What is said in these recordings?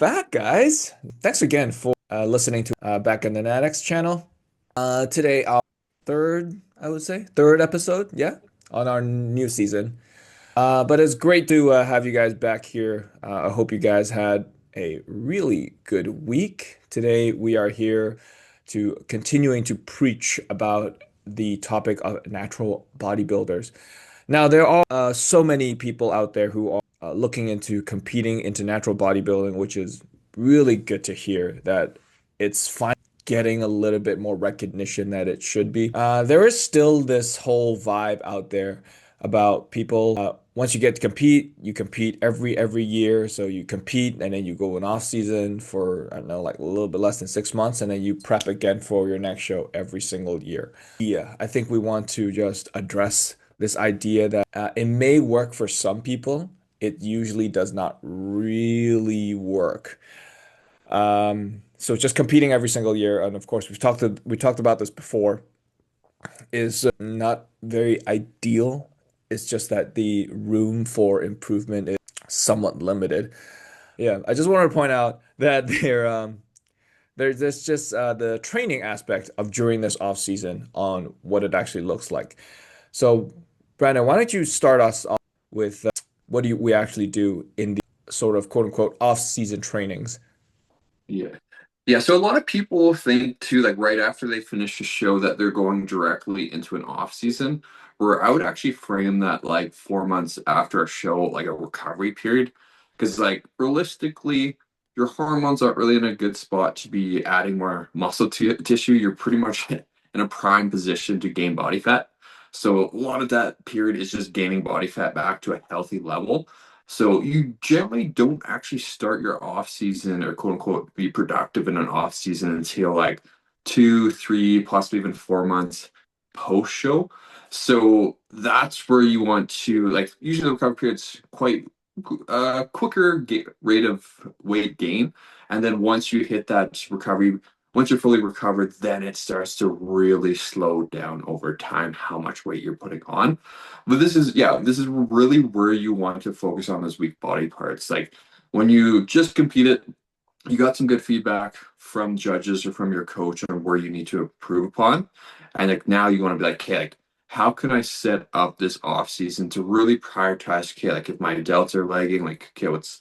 back, guys. Thanks again for listening to Back in the Natics channel. Today, our third episode, yeah, on our new season. But it's great to have you guys back here. I hope you guys had a really good week. Today, we are here to continuing to preach about the topic of natural bodybuilders. Now, there are so many people out there who are looking into competing into natural bodybuilding, which is really good to hear that it's finally getting a little bit more recognition that it should be. There is still this whole vibe out there about people. Once you get to compete, you compete every year. So you compete and then you go in off season for, I don't know, like a little bit less than 6 months, and then you prep again for your next show every single year. Yeah, I think we want to just address this idea that it may work for some people. It usually does not really work. So just competing every single year, and of course we talked about this before, is not very ideal. It's just that the room for improvement is somewhat limited. Yeah, I just wanted to point out that there's this just the training aspect of during this off season on what it actually looks like. So, Brandon, why don't you start us off with what do we actually do in the sort of quote unquote off season trainings? Yeah. Yeah, so a lot of people think too, like right after they finish a show that they're going directly into an off season, where I would actually frame that like 4 months after a show, like a recovery period. Because like realistically, your hormones aren't really in a good spot to be adding more muscle tissue. You're pretty much in a prime position to gain body fat. So a lot of that period is just gaining body fat back to a healthy level. So you generally don't actually start your off season or quote unquote be productive in an off season until like 2, 3, possibly even 4 months post show. So that's where you want to like usually the recovery period's quite quicker rate of weight gain. And then once you hit that recovery, once you're fully recovered, then it starts to really slow down over time how much weight you're putting on. But this is really where you want to focus on those weak body parts. Like when you just competed, you got some good feedback from judges or from your coach on where you need to improve upon. And like now you want to be like, okay, like how can I set up this off season to really prioritize, okay, like if my delts are lagging, like, okay, let's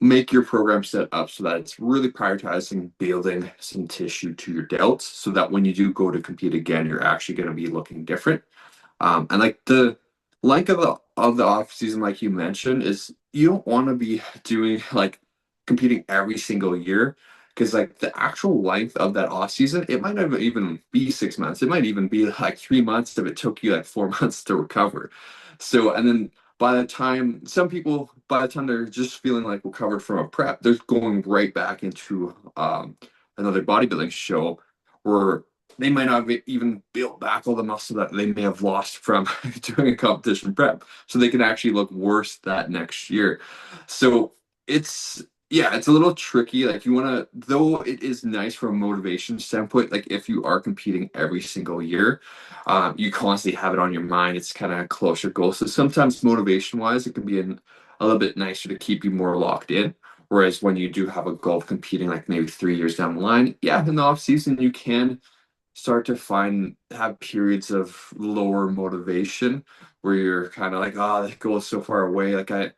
make your program set up so that it's really prioritizing building some tissue to your delts so that when you do go to compete again, you're actually going to be looking different. And like the length of the off season, like you mentioned, is you don't want to be doing like competing every single year because like the actual length of that off season, it might not even be 6 months. It might even be like 3 months if it took you like 4 months to recover. So and then by the time some people by the time they're just feeling like recovered from a prep, they're going right back into another bodybuilding show where they might not have even built back all the muscle that they may have lost from doing a competition prep. So they can actually look worse that next year. So it's yeah, it's a little tricky. Like you want to, though it is nice from a motivation standpoint, like if you are competing every single year, you constantly have it on your mind. It's kind of closer goals. So sometimes motivation wise, it can be a little bit nicer to keep you more locked in. Whereas when you do have a goal of competing like maybe 3 years down the line, yeah, in the off season you can start to have periods of lower motivation where you're kind of like, oh, that goal is so far away. I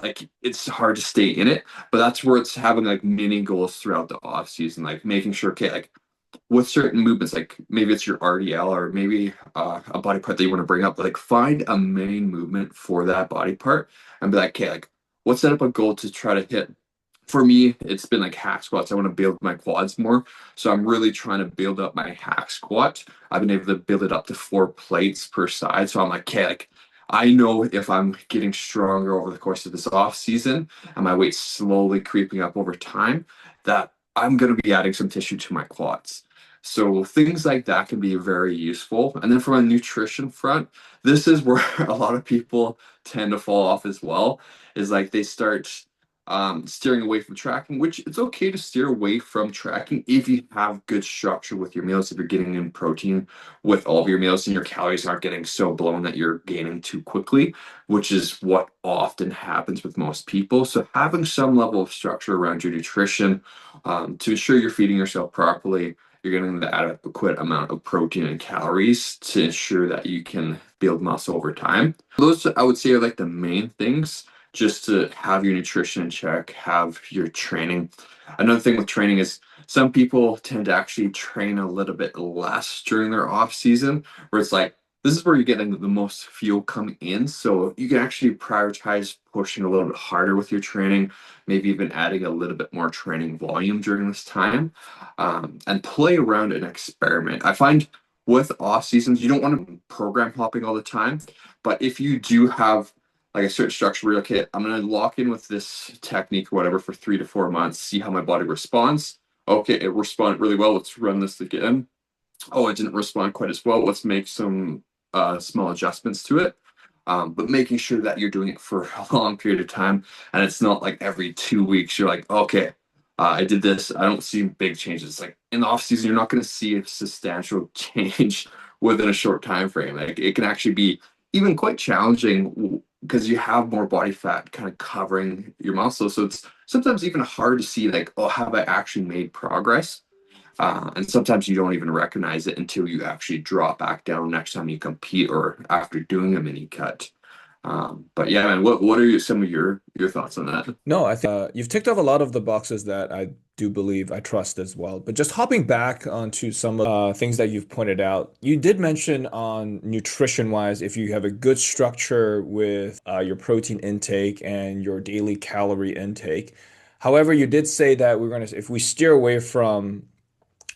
like it's hard to stay in it, but that's where it's having like mini goals throughout the off season, like making sure, okay, like with certain movements, like maybe it's your RDL or maybe a body part that you want to bring up, like find a main movement for that body part and be like, okay, like let's set up a goal to try to hit. For me, it's been like hack squats. I want to build my quads more. So I'm really trying to build up my hack squat. I've been able to build it up to 4 plates per side. So I'm like, okay, like I know if I'm getting stronger over the course of this off season and my weight's slowly creeping up over time, that I'm going to be adding some tissue to my quads. So things like that can be very useful. And then from a nutrition front, this is where a lot of people tend to fall off as well, is like they start steering away from tracking, which it's okay to steer away from tracking if you have good structure with your meals, if you're getting in protein with all of your meals and your calories aren't getting so blown that you're gaining too quickly, which is what often happens with most people. So having some level of structure around your nutrition to ensure you're feeding yourself properly, you're getting the adequate amount of protein and calories to ensure that you can build muscle over time. Those I would say are like the main things, just to have your nutrition in check, have your training. Another thing with training is some people tend to actually train a little bit less during their off season, where it's like this is where you're getting the most fuel coming in. So you can actually prioritize pushing a little bit harder with your training, maybe even adding a little bit more training volume during this time, and play around and experiment. I find with off seasons, you don't want to program hopping all the time, but if you do have like a certain structure where you're like, okay, I'm gonna lock in with this technique or whatever for 3 to 4 months, see how my body responds. Okay, it responded really well. Let's run this again. Oh, it didn't respond quite as well. Let's make some small adjustments to it. But making sure that you're doing it for a long period of time, and it's not like every 2 weeks you're like, okay, I did this. I don't see big changes. Like in the off season, you're not going to see a substantial change within a short time frame. Like it can actually be even quite challenging because you have more body fat kind of covering your muscles. So it's sometimes even hard to see like, oh, have I actually made progress? And sometimes you don't even recognize it until you actually drop back down next time you compete or after doing a mini cut. But yeah, man, what are some of your thoughts on that? No, I think you've ticked off a lot of the boxes that I do believe I trust as well. But just hopping back onto some of things that you've pointed out, you did mention on nutrition wise, if you have a good structure with your protein intake and your daily calorie intake. However, you did say that we're going to, if we steer away from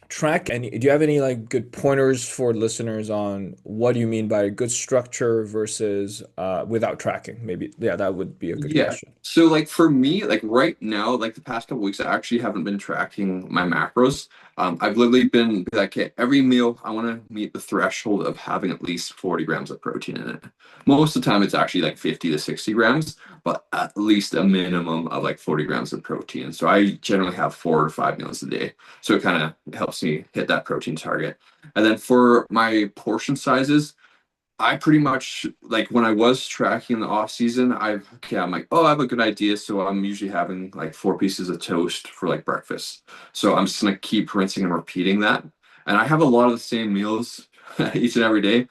track, and do you have any like good pointers for listeners on what do you mean by good structure versus without tracking? Maybe, yeah, that would be a good Yeah. question. So like for me, like right now, like the past couple weeks, I actually haven't been tracking my macros. I've literally been like, okay, every meal I want to meet the threshold of having at least 40 grams of protein in it. Most of the time it's actually like 50 to 60 grams, but at least a minimum of like 40 grams of protein. So I generally have 4 to 5 meals a day. So it kind of helps me hit that protein target. And then for my portion sizes, I pretty much like when I was tracking in the off season, I'm like, oh, I have a good idea. So I'm usually having like 4 pieces of toast for like breakfast. So I'm just gonna keep rinsing and repeating that. And I have a lot of the same meals each and every day.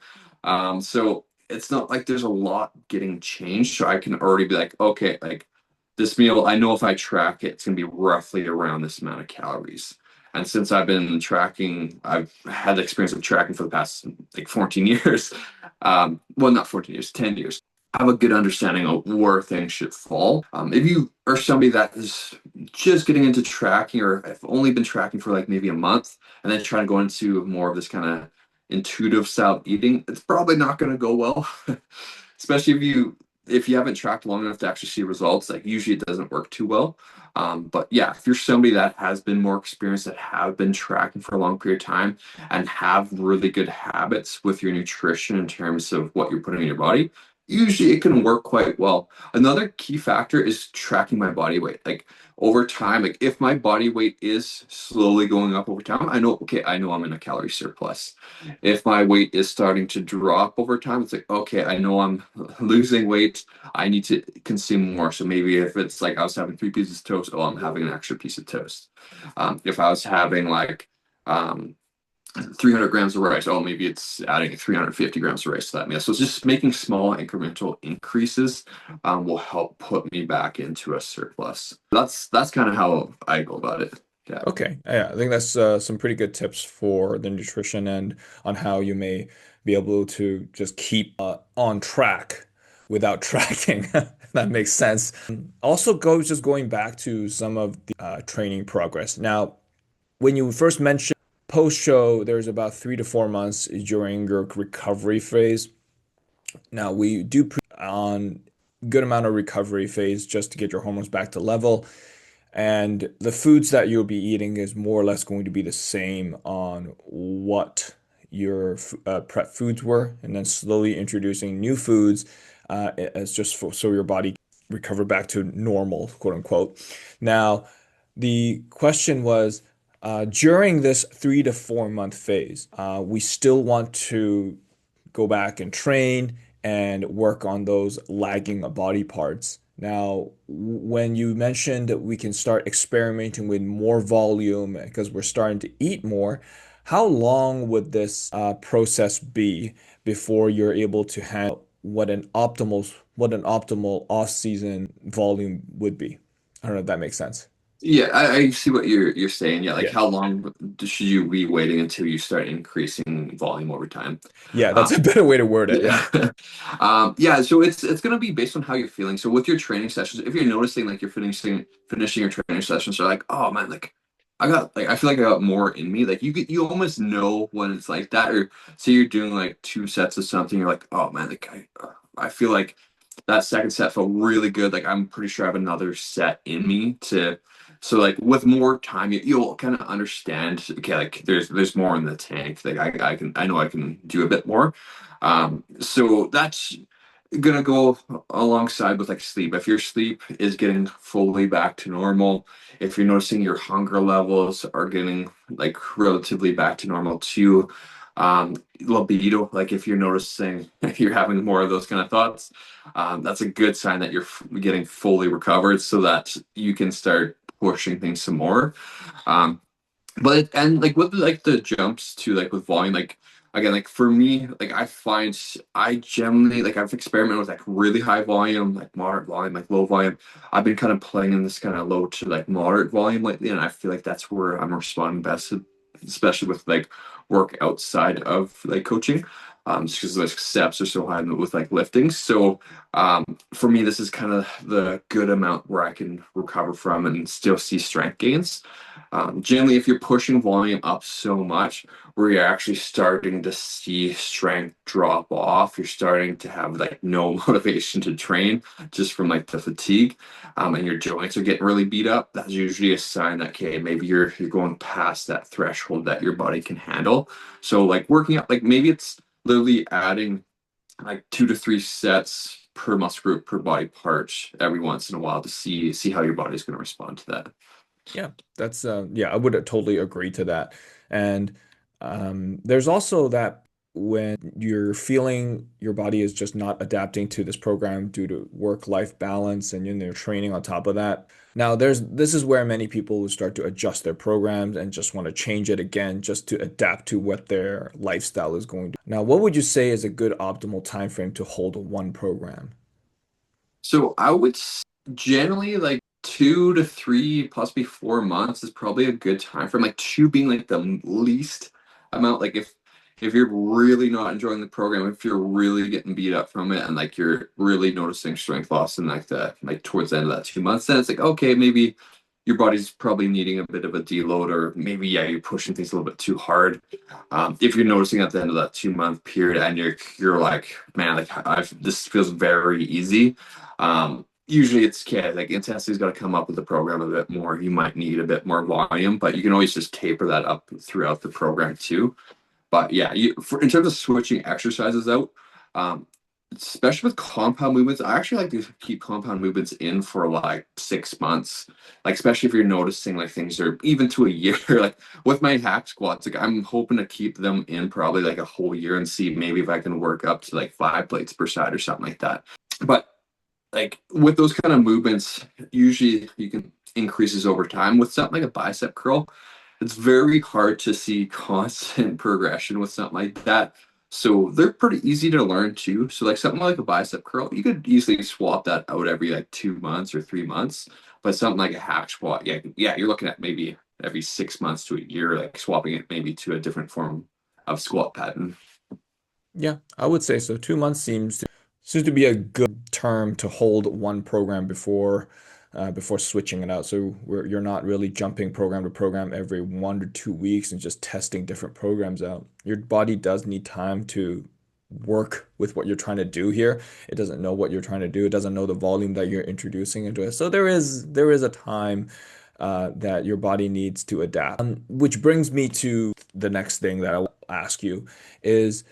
So it's not like there's a lot getting changed. So I can already be like, okay, like this meal, I know if I track it, it's gonna be roughly around this amount of calories. And since I've been tracking, I've had the experience of tracking for the past like 14 years. Well, not 14 years, 10 years. I have a good understanding of where things should fall. If you are somebody that is just getting into tracking or have only been tracking for like maybe a month and then trying to go into more of this kind of intuitive style eating, it's probably not going to go well. Especially if you haven't tracked long enough to actually see results, like usually it doesn't work too well. But yeah, if you're somebody that has been more experienced, that have been tracking for a long period of time, and have really good habits with your nutrition in terms of what you're putting in your body, usually it can work quite well. Another key factor is tracking my body weight. Like over time, like if my body weight is slowly going up over time, I know, okay, I know I'm in a calorie surplus. If my weight is starting to drop over time, it's like, okay, I know I'm losing weight. I need to consume more. So maybe if it's like I was having 3 pieces of toast, oh, I'm having an extra piece of toast. If I was having like um, 300 grams of rice. Oh, maybe it's adding 350 grams of rice to that meal. So it's just making small incremental increases will help put me back into a surplus. That's kind of how I go about it. Yeah. Okay, yeah, I think that's some pretty good tips for the nutrition and on how you may be able to just keep on track without tracking. That makes sense. Also, just going back to some of the training progress. Now, when you first mentioned post-show, there's about 3 to 4 months during your recovery phase. Now, we do on good amount of recovery phase just to get your hormones back to level. And the foods that you'll be eating is more or less going to be the same on what your prep foods were, and then slowly introducing new foods as just for, so your body. recover back to normal, quote unquote. Now, the question was during this 3 to 4 month phase, we still want to go back and train and work on those lagging body parts. Now, when you mentioned that we can start experimenting with more volume because we're starting to eat more, how long would this process be before you're able to handle what an optimal off-season volume would be? I don't know if that makes sense. Yeah, I see what you're saying. Yeah, like Yeah. how long should you be waiting until you start increasing volume over time? Yeah, Um, that's a better way to word it. Yeah. yeah. Yeah, so it's gonna be based on how you're feeling. So with your training sessions, if you're noticing like you're finishing your training sessions, you're like, oh man, like I feel like I got more in me. Like you almost know when it's like that, or say you're doing like 2 sets of something, you're like, oh man, like I feel like that second set felt really good. Like I'm pretty sure I have another set in me to. So like with more time, you'll kind of understand. Okay, like there's more in the tank. Like I know I can do a bit more. So that's gonna go alongside with like sleep. If your sleep is getting fully back to normal, if you're noticing your hunger levels are getting like relatively back to normal too, libido, like if you're noticing if you're having more of those kind of thoughts, that's a good sign that you're getting fully recovered so that you can start pushing things some more. Um, and like with like the jumps too, like with volume, like again, like for me, like I find I generally like I've experimented with like really high volume, like moderate volume, like low volume. I've been kind of playing in this kind of low to like moderate volume lately, and I feel like that's where I'm responding best, especially with like work outside of like coaching. Just because like steps are so high with like lifting. So for me, this is kind of the good amount where I can recover from and still see strength gains. Generally, if you're pushing volume up so much, where you're actually starting to see strength drop off, you're starting to have like no motivation to train just from like the fatigue, and your joints are getting really beat up. That's usually a sign that okay, maybe you're going past that threshold that your body can handle. So like working out, like maybe it's literally adding like 2 to 3 sets per muscle group per body part every once in a while to see how your body's going to respond to that. Yeah, that's yeah, I would totally agree to that. And there's also that when you're feeling your body is just not adapting to this program due to work-life balance and you're training on top of that. Now this is where many people will start to adjust their programs and just want to change it again just to adapt to what their lifestyle is going to. Now, what would you say is a good optimal time frame to hold one program? So I would generally like 2 to 3, possibly 4 months is probably a good time frame. Like two being like the least amount. Like if you're really not enjoying the program, if you're really getting beat up from it, and like you're really noticing strength loss in like the like towards the end of that 2 months, then it's like okay, maybe your body's probably needing a bit of a deload, or maybe yeah, you're pushing things a little bit too hard. If you're noticing at the end of that 2 month period, and you're like, man, like this feels very easy. Usually it's okay, like intensity's got to come up with the program a bit more. You might need a bit more volume, but you can always just taper that up throughout the program too. But yeah, in terms of switching exercises out, um, especially with compound movements, I actually like to keep compound movements in for like 6 months. Like especially if you're noticing like things are even to a year. Like with my hack squats, like I'm hoping to keep them in probably like a whole year and see maybe if I can work up to like 5 plates per side or something like that. But like with those kind of movements, usually you can increases over time. With something like a bicep curl, it's very hard to see constant progression with something like that. So they're pretty easy to learn too. So like something like a bicep curl, you could easily swap that out every like 2 months or 3 months. But something like a hack squat, yeah, you're looking at maybe every 6 months to a year, like swapping it maybe to a different form of squat pattern. Yeah, I would say so. 2 months seems to be a good term to hold one program before switching it out. So you're not really jumping program to program every 1 to 2 weeks and just testing different programs out. Your body does need time to work with what you're trying to do here. It doesn't know what you're trying to do. It doesn't know the volume that you're introducing into it. So there is a time that your body needs to adapt. Which brings me to the next thing that I will ask you is.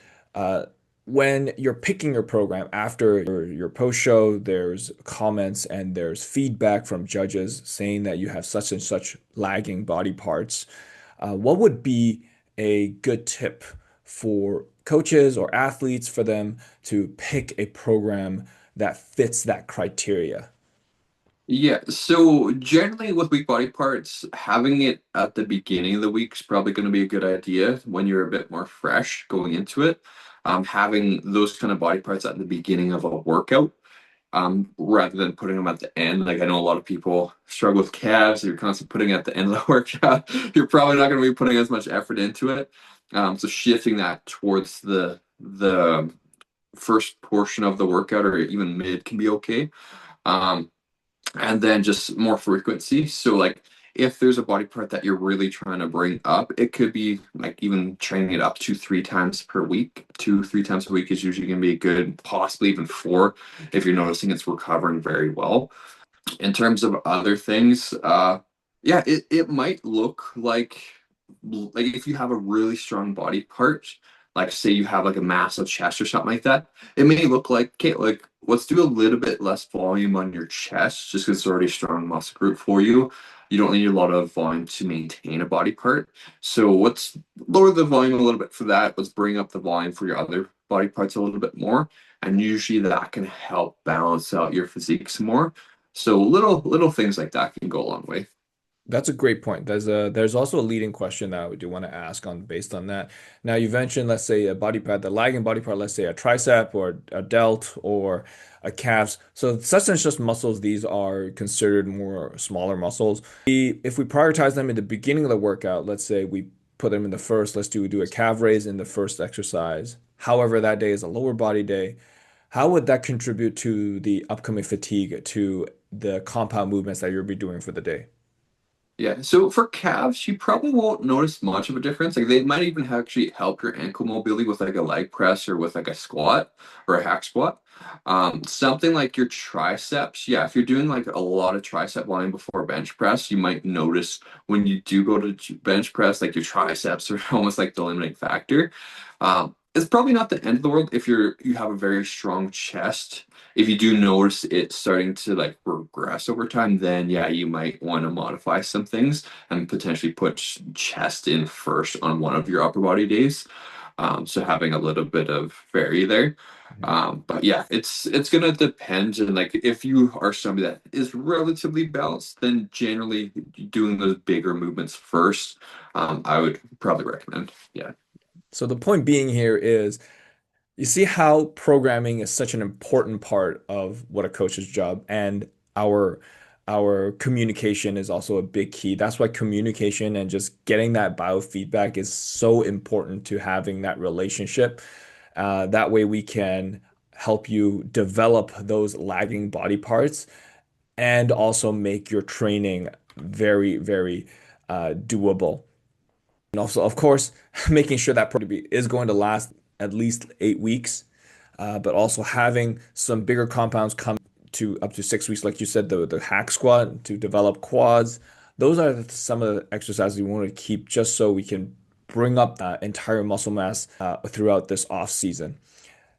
when you're picking your program after your post show, there's comments and there's feedback from judges saying that you have such and such lagging body parts. What would be a good tip for coaches or athletes for them to pick a program that fits that criteria? Yeah, so generally with weak body parts, having it at the beginning of the week is probably going to be a good idea when you're a bit more fresh going into it. Having those kind of body parts at the beginning of a workout, rather than putting them at the end. Like I know a lot of people struggle with calves. You're constantly putting it at the end of the workout. You're probably not going to be putting as much effort into it. So shifting that towards the first portion of the workout or even mid can be okay. Um, and then just more frequency. So like if there's a body part that you're really trying to bring up, it could be like even training it up to 3 times per week. 2, 3 times a week is usually going to be good, possibly even four if you're noticing it's recovering very well. In terms of other things, yeah, it might look like if you have a really strong body part, like say you have like a massive chest or something like that, it may look like, okay, like let's do a little bit less volume on your chest just because it's already a strong muscle group for you. You don't need a lot of volume to maintain a body part. So let's lower the volume a little bit for that. Let's bring up the volume for your other body parts a little bit more. And usually that can help balance out your physique some more. So little things like that can go a long way. That's a great point. There's also a leading question that I do want to ask on based on that. Now you mentioned, let's say a body part, the lagging body part, let's say a tricep or a delt or a calves. So such and just muscles, these are considered more smaller muscles. If we prioritize them in the beginning of the workout, let's say we put them in the first, let's do a calf raise in the first exercise. However, that day is a lower body day. How would that contribute to the upcoming fatigue, to the compound movements that you'll be doing for the day? Yeah, so for calves, you probably won't notice much of a difference. Like they might even actually help your ankle mobility with like a leg press or with like a squat or a hack squat. Something like your triceps, yeah, if you're doing like a lot of tricep volume before bench press, you might notice when you do go to bench press, like your triceps are almost like the limiting factor. It's probably not the end of the world if you have a very strong chest. If you do notice it starting to like regress over time, then yeah, you might want to modify some things and potentially put chest in first on one of your upper body days. So having a little bit of vary there. But yeah, it's gonna depend. And like if you are somebody that is relatively balanced, then generally doing those bigger movements first, I would probably recommend. Yeah. So the point being here is you see how programming is such an important part of what a coach's job, and our our communication is also a big key. That's why communication and just getting that biofeedback is so important to having that relationship. That way we can help you develop those lagging body parts and also make your training very, very doable. And also, of course, making sure that program is going to last at least 8 weeks, but also having some bigger compounds come to up to 6 weeks, like you said, the hack squat to develop quads. Those are some of the exercises we want to keep just so we can bring up that entire muscle mass throughout this off season.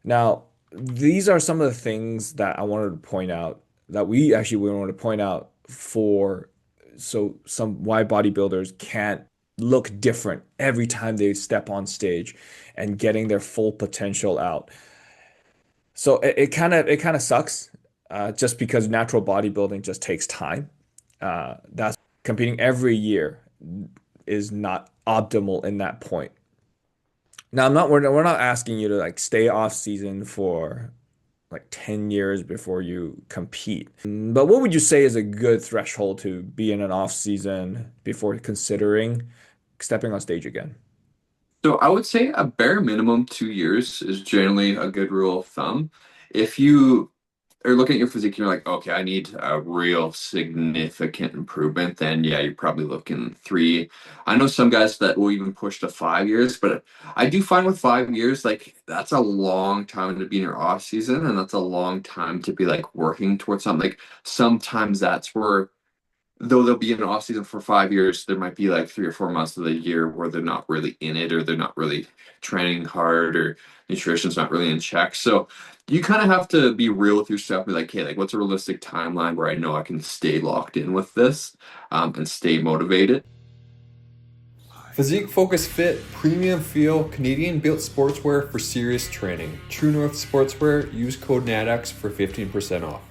Now, these are some of the things that I wanted to point out that we wanted to point out for so some why bodybuilders can't look different every time they step on stage and getting their full potential out. So it kind of sucks just because natural bodybuilding just takes time. That's competing every year is not optimal in that point. Now, we're not asking you to like stay off season for like 10 years before you compete. But what would you say is a good threshold to be in an off season before considering stepping on stage again? So I would say a bare minimum 2 years is generally a good rule of thumb. If you are looking at your physique and you're like, okay, I need a real significant improvement, then yeah, you're probably looking 3. I know some guys that will even push to 5 years, but I do find with 5 years, like that's a long time to be in your off season, and that's a long time to be like working towards something. Like sometimes that's where though they'll be in off season for 5 years, there might be like 3 or 4 months of the year where they're not really in it or they're not really training hard or nutrition's not really in check. So you kind of have to be real with yourself and be like, hey, like what's a realistic timeline where I know I can stay locked in with this and stay motivated. Physique Focus Fit, premium feel, Canadian built sportswear for serious training. True North Sportswear, use code NADX for 15% off.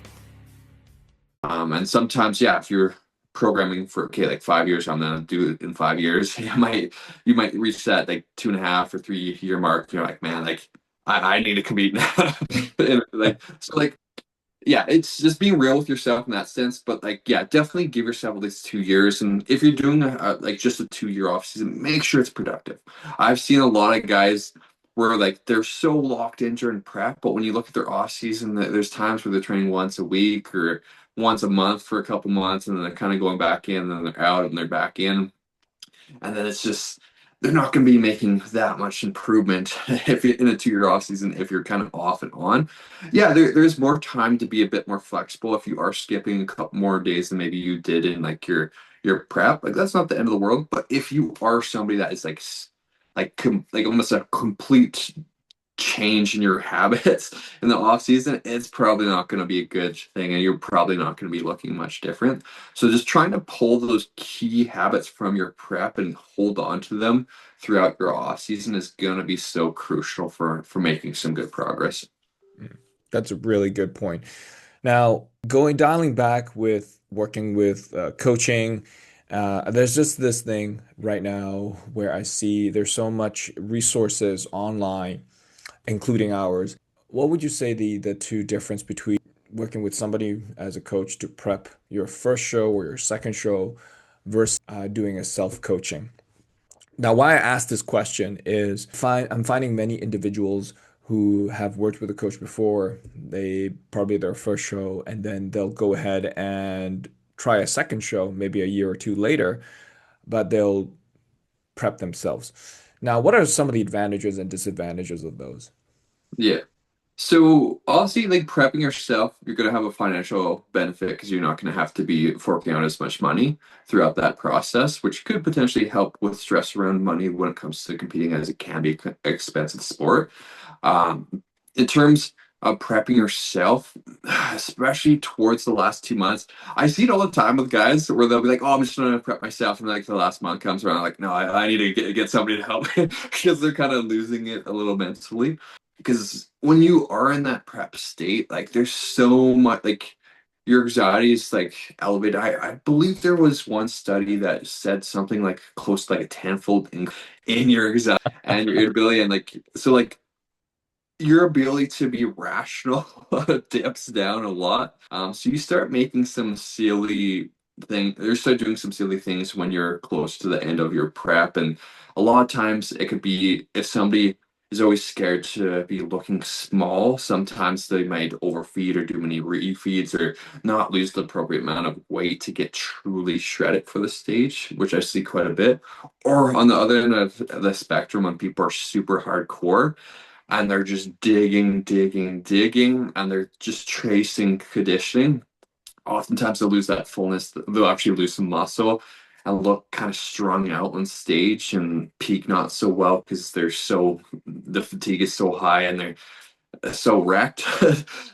And sometimes, yeah, if you're programming for okay, like 5 years, I'm gonna do it in 5 years, you might reach that like 2.5 or 3 year mark. You're like, man, like I need to compete now. And, like so, like yeah, it's just being real with yourself in that sense. But like, yeah, definitely give yourself at least 2 years. And if you're doing like just a 2 year off season, make sure it's productive. I've seen a lot of guys where like they're so locked in during prep, but when you look at their off season, there's times where they're training once a week or once a month for a couple months, and then they're kind of going back in, and then they're out, and they're back in, and then it's just they're not going to be making that much improvement if you in a 2 year off season if you're kind of off and on. Yeah, there's more time to be a bit more flexible if you are skipping a couple more days than maybe you did in like your prep. Like that's not the end of the world. But if you are somebody that is like like almost a complete change in your habits in the off season, it's probably not going to be a good thing, and you're probably not going to be looking much different. So just trying to pull those key habits from your prep and hold on to them throughout your off season is going to be so crucial for making some good progress. That's a really good point. Now, dialing back with working with coaching, there's just this thing right now where I see there's so much resources online, including ours. What would you say the two difference between working with somebody as a coach to prep your first show or your second show versus doing a self-coaching? Now, why I ask this question is I'm finding many individuals who have worked with a coach before, they probably their first show, and then they'll go ahead and try a second show, maybe a year or two later, but they'll prep themselves. Now, what are some of the advantages and disadvantages of those? Yeah. So obviously, like prepping yourself, you're going to have a financial benefit because you're not going to have to be forking out as much money throughout that process, which could potentially help with stress around money when it comes to competing, as it can be an expensive sport. In terms of prepping yourself, especially towards the last 2 months, I see it all the time with guys where they'll be like, "Oh, I'm just trying to prep myself," and like the last month comes around, like, "No, I need to get somebody to help," because they're kind of losing it a little mentally. Because when you are in that prep state, like there's so much like your anxiety is like elevated. I believe there was one study that said something like close to like a tenfold in your anxiety and your ability, and like so like your ability to be rational dips down a lot. So you start making some silly thing. You start doing some silly things when you're close to the end of your prep, and a lot of times it could be if somebody is always scared to be looking small. Sometimes they might overfeed or do many refeeds or not lose the appropriate amount of weight to get truly shredded for the stage, which I see quite a bit. Or on the other end of the spectrum, when people are super hardcore and they're just digging, and they're just tracing conditioning. Oftentimes they'll lose that fullness. They'll actually lose some muscle and look kind of strung out on stage and peak not so well because the fatigue is so high and they're so wrecked.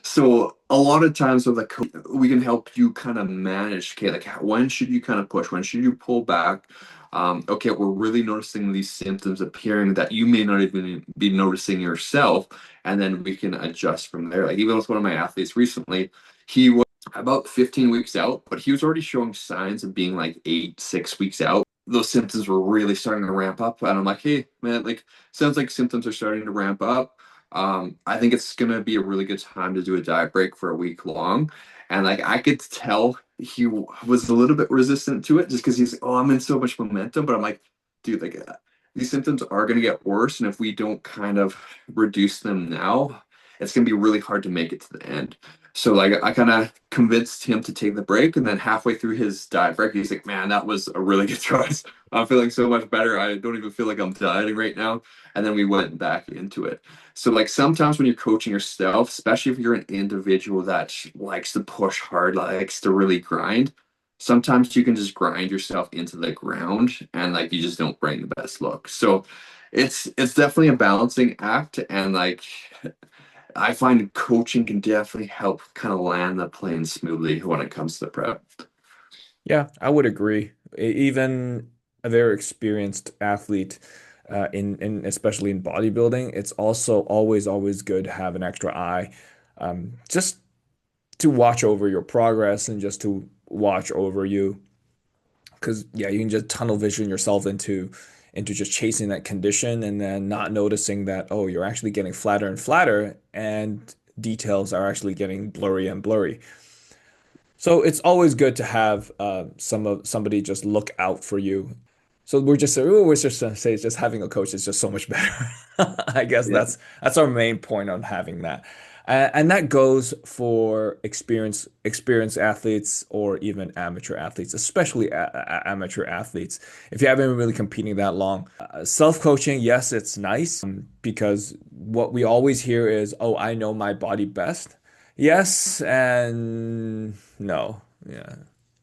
So a lot of times with like we can help you kind of manage, okay, like when should you kind of push, when should you pull back? Okay, we're really noticing these symptoms appearing that you may not even be noticing yourself, and then we can adjust from there. Like even with one of my athletes recently, he was about 15 weeks out, but he was already showing signs of being like 6 weeks out. Those symptoms were really starting to ramp up, and I'm like, hey man, like sounds like symptoms are starting to ramp up. I think it's gonna be a really good time to do a diet break for a week long. And like I could tell he was a little bit resistant to it just because he's, oh, I'm in so much momentum. But I'm like, dude, like these symptoms are gonna get worse. And if we don't kind of reduce them now, it's gonna be really hard to make it to the end. So like I kind of convinced him to take the break, and then halfway through his diet break, he's like, "Man, that was a really good choice. I'm feeling so much better. I don't even feel like I'm dieting right now." And then we went back into it. So like sometimes when you're coaching yourself, especially if you're an individual that likes to push hard, likes to really grind, sometimes you can just grind yourself into the ground and like you just don't bring the best look. So it's definitely a balancing act, and like I find coaching can definitely help kind of land the plane smoothly when it comes to the prep. Yeah, I would agree. Even a very experienced athlete, in especially in bodybuilding, it's also always good to have an extra eye, just to watch over your progress and just to watch over you. Because yeah, you can just tunnel vision yourself into just chasing that condition and then not noticing that, oh, you're actually getting flatter and flatter, and details are actually getting blurry and blurry. So it's always good to have somebody just look out for you. So we're just gonna say just having a coach is just so much better. I guess Yeah. that's our main point on having that. And that goes for experienced athletes or even amateur athletes, especially amateur athletes. If you haven't been really competing that long, self-coaching, yes, it's nice, because what we always hear is, "Oh, I know my body best." Yes and no. Yeah.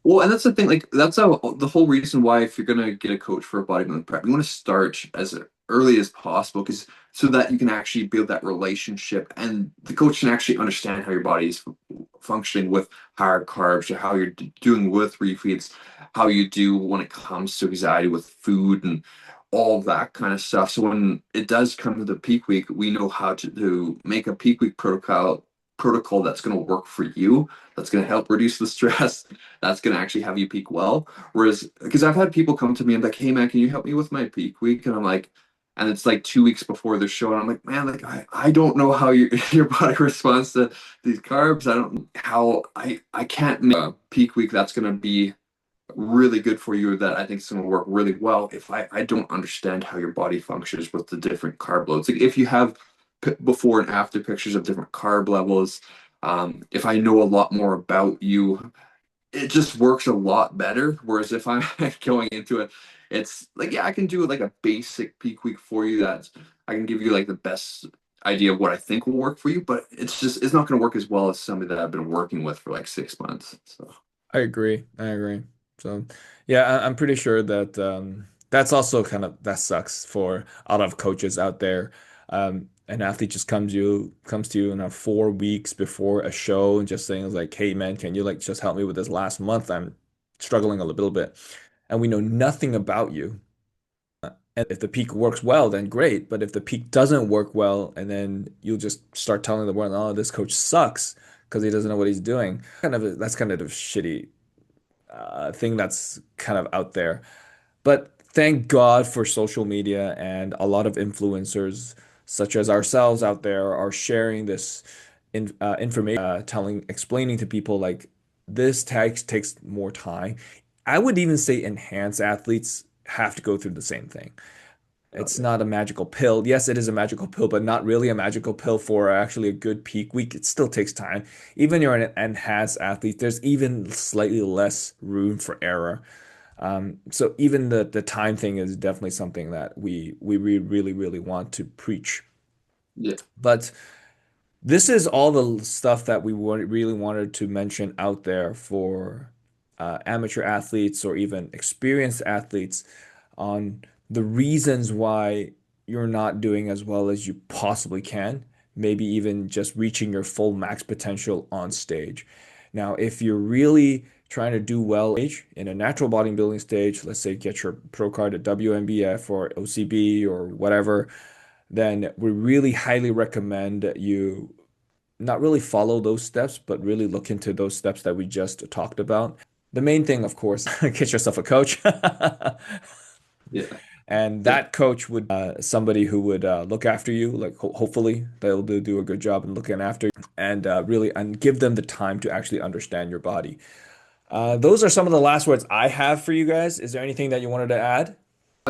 Well, and that's the thing, like the whole reason why if you're gonna get a coach for a bodybuilding prep, you want to start as early as possible because so that you can actually build that relationship and the coach can actually understand how your body is functioning with higher carbs or how you're doing with refeeds, how you do when it comes to anxiety with food and all that kind of stuff. So when it does come to the peak week, we know how to make a peak week protocol that's going to work for you, that's going to help reduce the stress, that's going to actually have you peak well. Whereas, because I've had people come to me and like, hey man, can you help me with my peak week? And I'm like, and it's like 2 weeks before the show, and I'm like, man, like I don't know how your body responds to these carbs. I don't how I can't make a peak week that's going to be really good for you that I think is going to work really well if I don't understand how your body functions with the different carb loads. Like if you have before and after pictures of different carb levels, if I know a lot more about you, it just works a lot better. Whereas if I'm going into it, it's like, yeah, I can do like a basic peak week for you that I can give you like the best idea of what I think will work for you, but it's not going to work as well as somebody that I've been working with for like 6 months. So. I agree. I agree. So, yeah, I'm pretty sure that that's also kind of that sucks for a lot of coaches out there. An athlete just comes to you in 4 weeks before a show and just saying like, "Hey, man, can you like just help me with this last month? I'm struggling a little bit," and we know nothing about you. And if the peak works well, then great. But if the peak doesn't work well, and then you'll just start telling the world, "Oh, this coach sucks," because he doesn't know what he's doing. That's kind of a shitty thing that's kind of out there. But thank God for social media, and a lot of influencers such as ourselves out there are sharing this information, explaining to people like this takes more time. I would even say enhanced athletes have to go through the same thing. It's not a magical pill. Yes, it is a magical pill, but not really a magical pill for actually a good peak week. It still takes time. Even you're an enhanced athlete, there's even slightly less room for error. So even the time thing is definitely something that we really want to preach. Yeah. But this is all the stuff that really wanted to mention out there for amateur athletes or even experienced athletes on the reasons why you're not doing as well as you possibly can, maybe even just reaching your full max potential on stage. Now, if you're really trying to do well in a natural bodybuilding stage, let's say get your pro card at WNBF or OCB or whatever, then we really highly recommend that you not really follow those steps, but really look into those steps that we just talked about. The main thing, of course, get yourself a coach. Yeah. And Yeah. that coach would somebody who would look after you, like hopefully they'll do a good job in looking after you and really and give them the time to actually understand your body. Those are some of the last words I have for you guys. Is there anything that you wanted to add?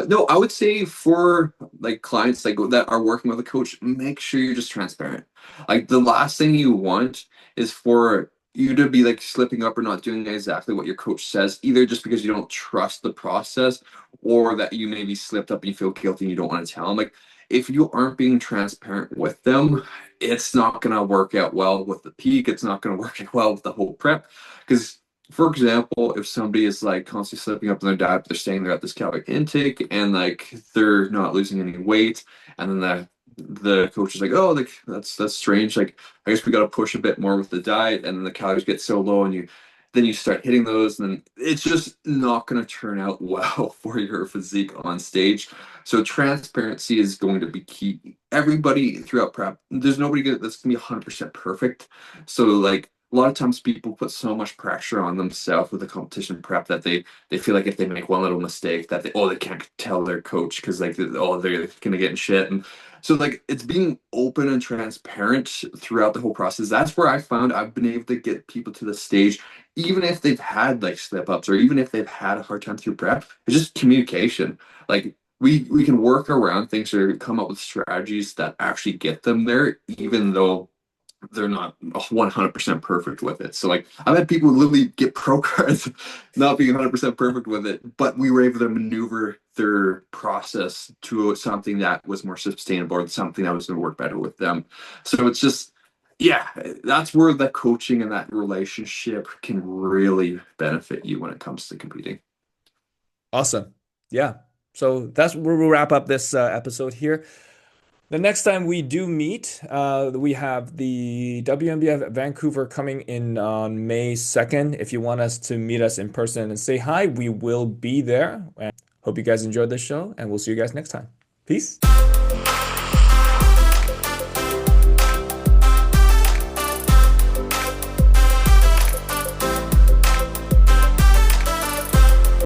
No, I would say for like clients like that are working with a coach, make sure you're just transparent. Like the last thing you want is for you to be like slipping up or not doing exactly what your coach says, either just because you don't trust the process or that you maybe slipped up and you feel guilty and you don't want to tell them. Like if you aren't being transparent with them, it's not gonna work out well with the peak. It's not gonna work out well with the whole prep because for example, if somebody is like constantly slipping up on their diet, but they're staying there at this calorie intake and like they're not losing any weight, and then the coach is like, oh, like that's strange. Like I guess we got to push a bit more with the diet, and then the calories get so low, and you start hitting those, and then it's just not going to turn out well for your physique on stage. So transparency is going to be key. Everybody throughout prep, there's nobody that's going to be 100% perfect. So like a lot of times people put so much pressure on themselves with the competition prep that they feel like if they make one little mistake that they can't tell their coach because like they're gonna get in shit. And so like it's being open and transparent throughout the whole process. That's where I found I've been able to get people to the stage, even if they've had like slip ups or even if they've had a hard time through prep. It's just communication. Like we can work around things or come up with strategies that actually get them there, even though they're not 100% perfect with it. So like I've had people literally get pro cards not being 100% perfect with it, but we were able to maneuver their process to something that was more sustainable or something that was going to work better with them. So it's just, yeah, that's where the coaching and that relationship can really benefit you when it comes to competing. Awesome. Yeah. So that's where we'll wrap up this episode here. The next time we do meet, we have the WNBF Vancouver coming in on May 2nd. If you want us to meet us in person and say hi, we will be there. And hope you guys enjoyed the show, and we'll see you guys next time. Peace.